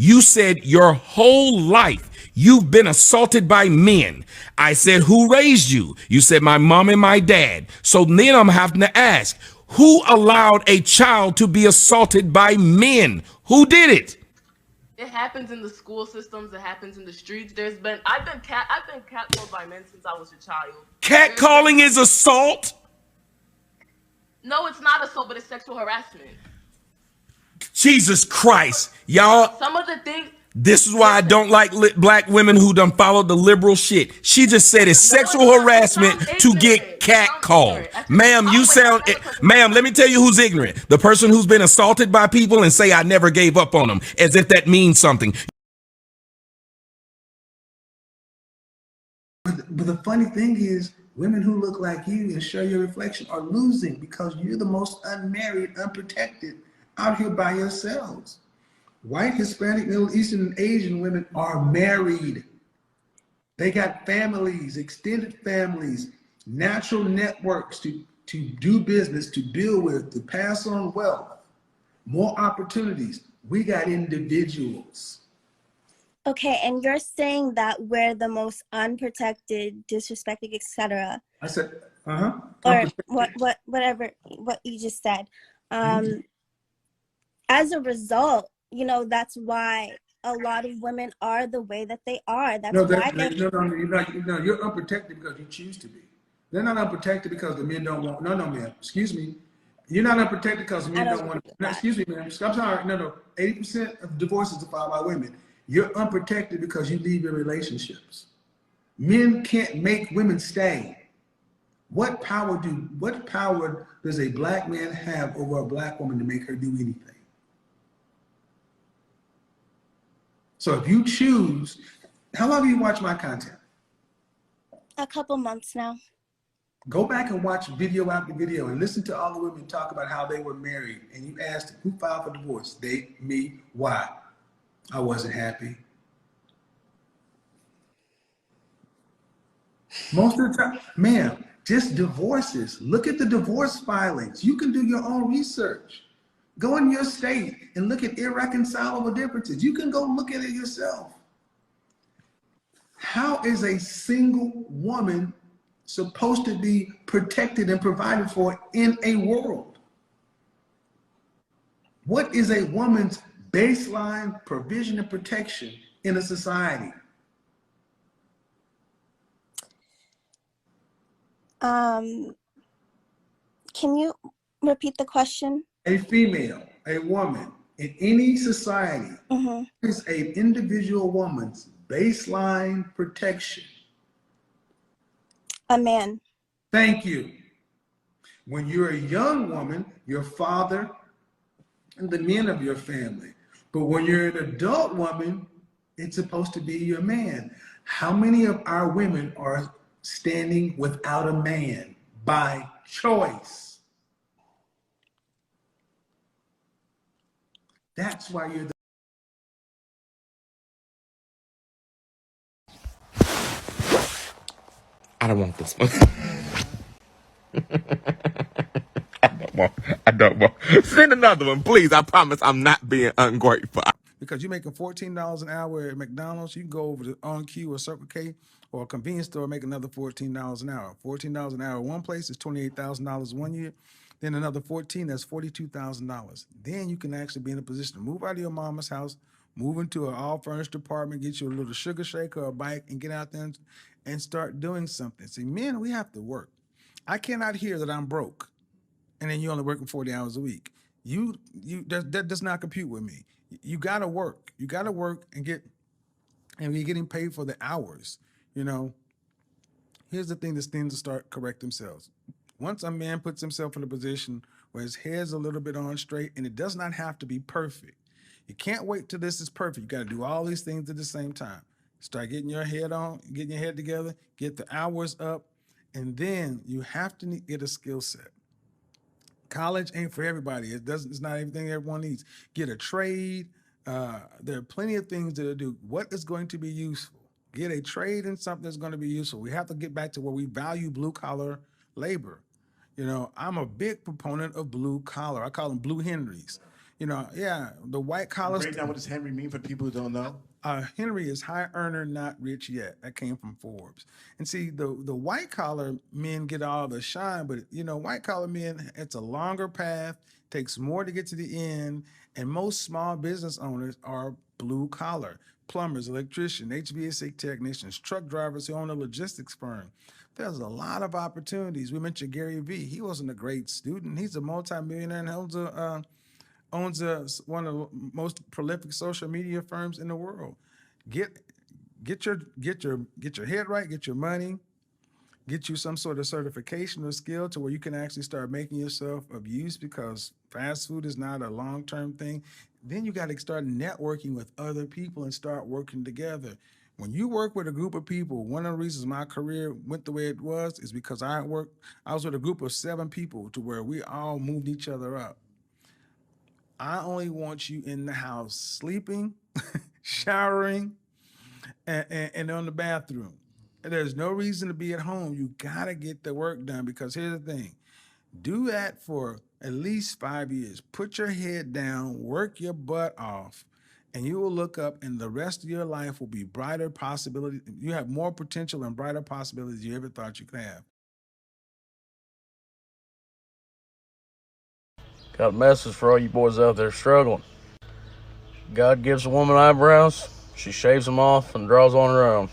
You said your whole life you've been assaulted by men. I said, who raised you? You said, my mom and my dad. So then I'm having to ask, who allowed a child to be assaulted by men? Who did it? It happens in the school systems. It happens in the streets. I've been catcalled by men since I was a child. There's been Catcalling is assault. no, it's not assault, but it's sexual harassment. Jesus Christ. Y'all, Some of the things. this is why I Listen, don't like black women who done followed the liberal shit. She just said it's no, it's sexual not. You harassment sound to get ignorant. You sound catcalled. ignorant. Ma'am, you Wait, I sound, have a question for ma'am, you. let me tell you who's ignorant. The person who's been assaulted by people and say, I never gave up on them, as if that means something. But the funny thing is, women who look like you and share your reflection are losing because you're the most unmarried, unprotected out here by yourselves. White, Hispanic, Middle Eastern, and Asian women are married. They got families, extended families, natural networks to do business, to build with, to pass on wealth, more opportunities. We got individuals. Okay, and you're saying that we're the most unprotected, disrespected, etc. I said, uh-huh. Or whatever what you just said. As a result, that's why a lot of women are the way that they are. That's No, why you're unprotected because you choose to be. They're not unprotected because the men don't want. No, ma'am. Excuse me. You're not unprotected because men don't want. No, excuse me, ma'am. I'm sorry. No. 80% of divorces are filed by women. You're unprotected because you leave your relationships. Men can't make women stay. What power does a black man have over a black woman to make her do anything? So if you choose, how long have you watched my content? a couple months now. Go back and watch video after video and listen to all the women talk about how they were married. And you asked who filed for divorce? They, me, why? I wasn't happy. Most of the time, ma'am, just divorces. Look at the divorce filings. You can do your own research. Go in your state and look at irreconcilable differences. You can go look at it yourself. How is a single woman supposed to be protected and provided for in a world? What is a woman's baseline provision and protection in a society? Can you repeat the question? A female, a woman in any society is an individual woman's baseline protection. A man. Thank you. When you're a young woman, your father and the men of your family. But when you're an adult woman, it's supposed to be your man. How many of our women are standing without a man by choice? That's why you're the I don't want this one. I don't want. Send another one, please. I promise I'm not being ungrateful. because you're making $14 an hour at McDonald's, you can go over to On Q or Circle K or a convenience store and make another $14 an hour. $14 an hour one place is $28,000 one year. Then another 14, that's $42,000. Then you can actually be in a position to move out of your mama's house, move into an all furnished apartment, get you a little sugar shaker or a bike, and get out there and start doing something. See, men, we have to work. I cannot hear that I'm broke and then you're only working 40 hours a week. That does not compute with me. You gotta work. You gotta work and you're getting paid for the hours. Here's the thing that needs to start correct themselves. Once a man puts himself in a position where his head's a little bit on straight, and it does not have to be perfect. You can't wait till this is perfect. You got to do all these things at the same time. Start getting your head together, get the hours up, and then you have to get a skill set. College ain't for everybody. It's not everything everyone needs. Get a trade. There are plenty of things to do. What is going to be useful? Get a trade in something that's going to be useful. We have to get back to where we value blue collar labor. I'm a big proponent of blue collar. I call them blue Henrys. You know, yeah, the white collar. Break down what does Henry mean for people who don't know? Henry is high earner, not rich yet. That came from Forbes. And see, the white collar men get all the shine, but you know, white collar men, it's a longer path, takes more to get to the end, and most small business owners are blue collar, plumbers, electricians, HVAC technicians, truck drivers who own a logistics firm. There's a lot of opportunities. We mentioned Gary Vee. He wasn't a great student. He's a multimillionaire and owns one of the most prolific social media firms in the world. Get your head right, get your money, get you some sort of certification or skill to where you can actually start making yourself of use, because fast food is not a long-term thing. Then you got to start networking with other people and start working together. When you work with a group of people, one of the reasons my career went the way it was is because I was with a group of 7 people to where we all moved each other up. I only want you in the house sleeping, showering, and on the bathroom. There's no reason to be at home. You gotta get the work done, because here's the thing. Do that for at least 5 years. Put your head down, work your butt off, and you will look up and the rest of your life will be brighter possibilities. You have more potential and brighter possibilities you ever thought you could have. Got a message for all you boys out there struggling. God gives a woman eyebrows, she shaves them off and draws on her own.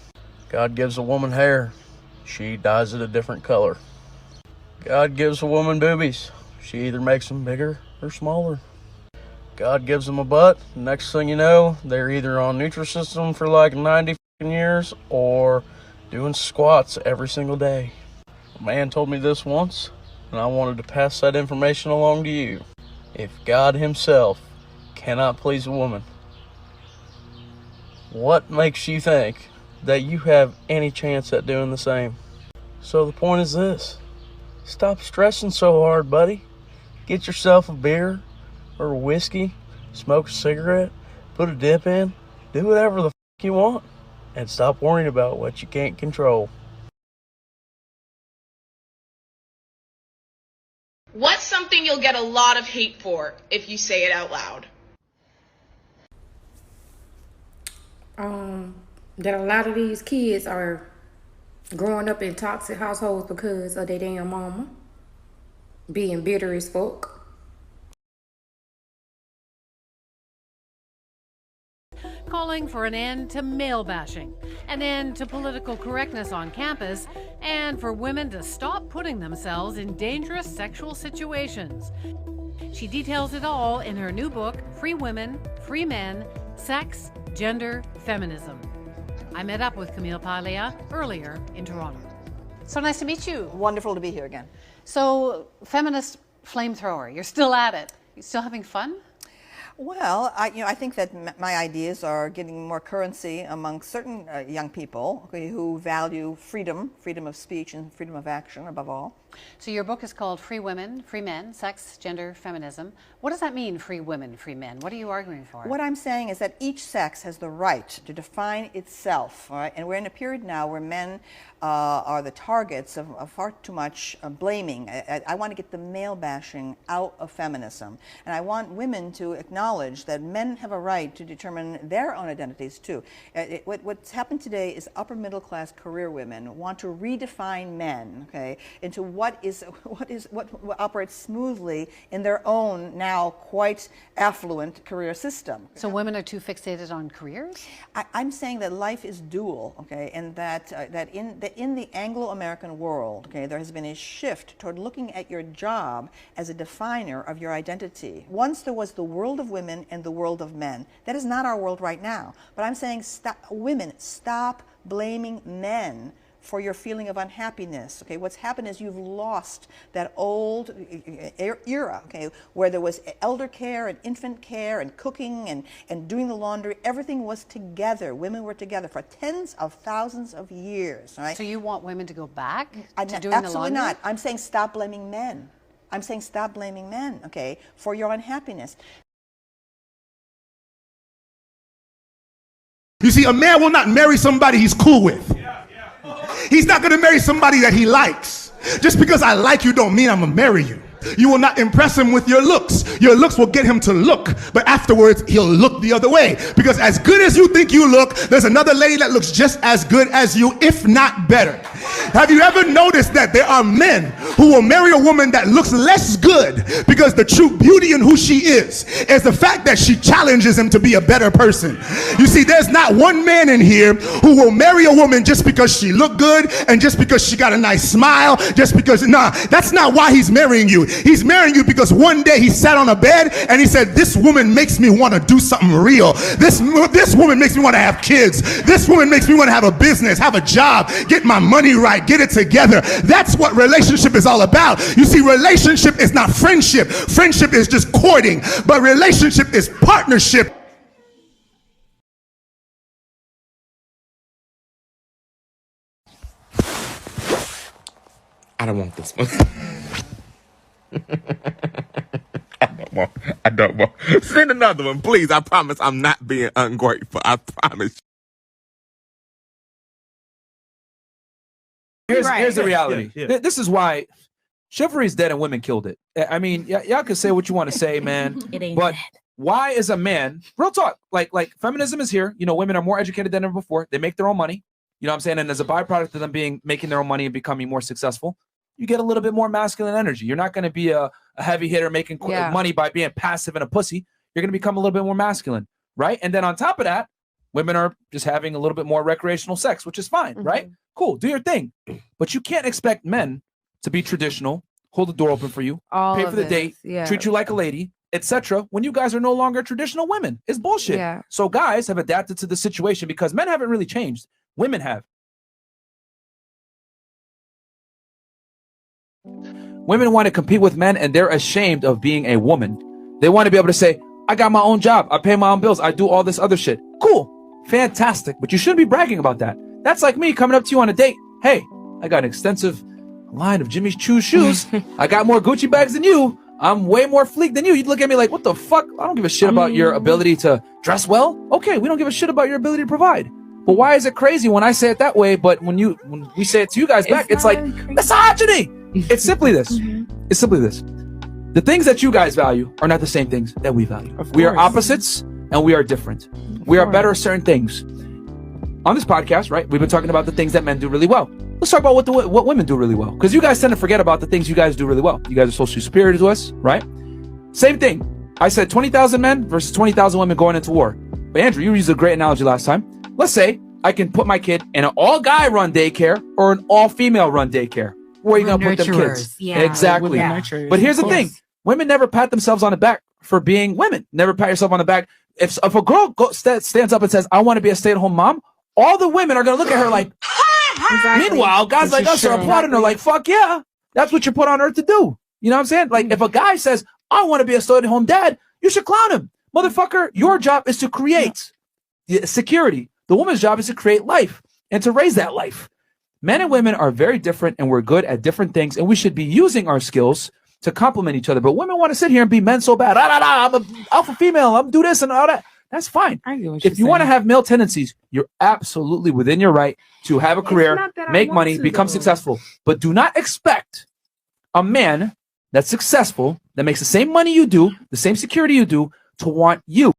God gives a woman hair, she dyes it a different color. God gives a woman boobies, she either makes them bigger or smaller. God gives them a butt, next thing you know, they're either on Nutrisystem for like 90 years or doing squats every single day. A man told me this once, and I wanted to pass that information along to you. If God himself cannot please a woman, what makes you think that you have any chance at doing the same? So the point is this: stop stressing so hard, buddy. Get yourself a beer or a whiskey, smoke a cigarette, put a dip in, do whatever the f you want, and stop worrying about what you can't control. What's something you'll get a lot of hate for if you say it out loud? That a lot of these kids are growing up in toxic households because of their damn mama being bitter as fuck. Calling for an end to male bashing, an end to political correctness on campus, and for women to stop putting themselves in dangerous sexual situations. She details it all in her new book, Free Women, Free Men, Sex, Gender, Feminism. I met up with Camille Paglia earlier in Toronto. So nice to meet you. Wonderful to be here again. So, feminist flamethrower, you're still at it. You still having fun? Well, I think that my ideas are getting more currency among certain young people who value freedom of speech and freedom of action above all. So your book is called Free Women, Free Men, Sex, Gender, Feminism. What does that mean, free women, free men? What are you arguing for? What I'm saying is that each sex has the right to define itself, all right? And we're in a period now where men are the targets of far too much blaming. I want to get the male bashing out of feminism. And I want women to acknowledge that men have a right to determine their own identities too. What's happened today is upper middle class career women want to redefine men, okay, into what operates smoothly in their own now quite affluent career system. So women are too fixated on careers? I'm saying that life is dual, okay, and that in the Anglo-American world, okay, there has been a shift toward looking at your job as a definer of your identity. Once there was the world of women and the world of men. That is not our world right now. But I'm saying, women, stop blaming men for your feeling of unhappiness. Okay, what's happened is you've lost that old era, okay, where there was elder care and infant care and cooking and doing the laundry. Everything was together. Women were together for tens of thousands of years. Right? So you want women to go back to doing the laundry? Absolutely not. I'm saying stop blaming men. I'm saying stop blaming men, okay, for your unhappiness. You see, a man will not marry somebody he's cool with. He's not going to marry somebody that he likes. Just because I like you don't mean I'm going to marry you. You will not impress him with your looks. Your looks will get him to look, but afterwards he'll look the other way. Because as good as you think you look, there's another lady that looks just as good as you, if not better. Have you ever noticed that there are men who will marry a woman that looks less good because the true beauty in who she is the fact that she challenges him to be a better person? You see, there's not one man in here who will marry a woman just because she looked good and just because she got a nice smile, just because, nah, that's not why he's marrying you. He's marrying you because one day he sat on a bed and he said, this woman makes me want to do something real. This woman makes me want to have kids. This woman makes me want to have a business, have a job, get my money right, get it together. That's what relationship is all about. You see, relationship is not friendship. Friendship is just courting, but relationship is partnership. I don't want this one. I don't want. Send another one, please. I promise I'm not being ungrateful. I promise. Here's the reality. This is why chivalry is dead and women killed it. I mean, y'all can say what you want to say, man. It ain't but dead. Why is a man, real talk, like feminism is here. You know, women are more educated than ever before. They make their own money. You know what I'm saying? And as a byproduct of them making their own money and becoming more successful, you get a little bit more masculine energy. You're not going to be a heavy hitter making money by being passive and a pussy. You're going to become a little bit more masculine, right? And then on top of that, women are just having a little bit more recreational sex, which is fine, right? Cool, do your thing. But you can't expect men to be traditional, hold the door open for you, pay for the date, treat you like a lady, etc. when you guys are no longer traditional women. It's bullshit. Yeah. So guys have adapted to the situation because men haven't really changed. Women have. Women want to compete with men and they're ashamed of being a woman. They want to be able to say, I got my own job. I pay my own bills. I do all this other shit. Cool. Fantastic. But you shouldn't be bragging about that. That's like me coming up to you on a date. Hey, I got an extensive line of Jimmy Choo shoes. I got more Gucci bags than you. I'm way more fleek than you. You'd look at me like, what the fuck? I don't give a shit about your ability to dress well. Okay, we don't give a shit about your ability to provide. But why is it crazy when I say it that way, but when we say it to you guys back, it's like misogyny. It's simply this. It's simply this. The things that you guys value are not the same things that we value. We are opposites and we are different. We are better at certain things. On this podcast, right, we've been talking about the things that men do really well. Let's talk about what women do really well. Because you guys tend to forget about the things you guys do really well. You guys are socially superior to us, right? Same thing. I said 20,000 men versus 20,000 women going into war. But Andrew, you used a great analogy last time. Let's say I can put my kid in an all-guy run daycare or an all-female run daycare. Where are you going to put them kids? Yeah. Exactly. But here's the thing. Women never pat themselves on the back for being women. Never pat yourself on the back. If a girl stands up and says, I want to be a stay-at-home mom, all the women are going to look at her like, meanwhile, guys like us are applauding her like, fuck yeah, that's what you're put on earth to do. You know what I'm saying? Like, if a guy says, I want to be a stay-at-home dad, you should clown him. Motherfucker, your job is to create security. The woman's job is to create life and to raise that life. Men and women are very different and we're good at different things and we should be using our skills to complement each other. But women want to sit here and be men so bad. I'm an alpha female. I'm do this and all that. That's fine. If you want to have male tendencies, you're absolutely within your right to have a career, make money, become successful. But do not expect a man that's successful, that makes the same money you do, the same security you do, to want you.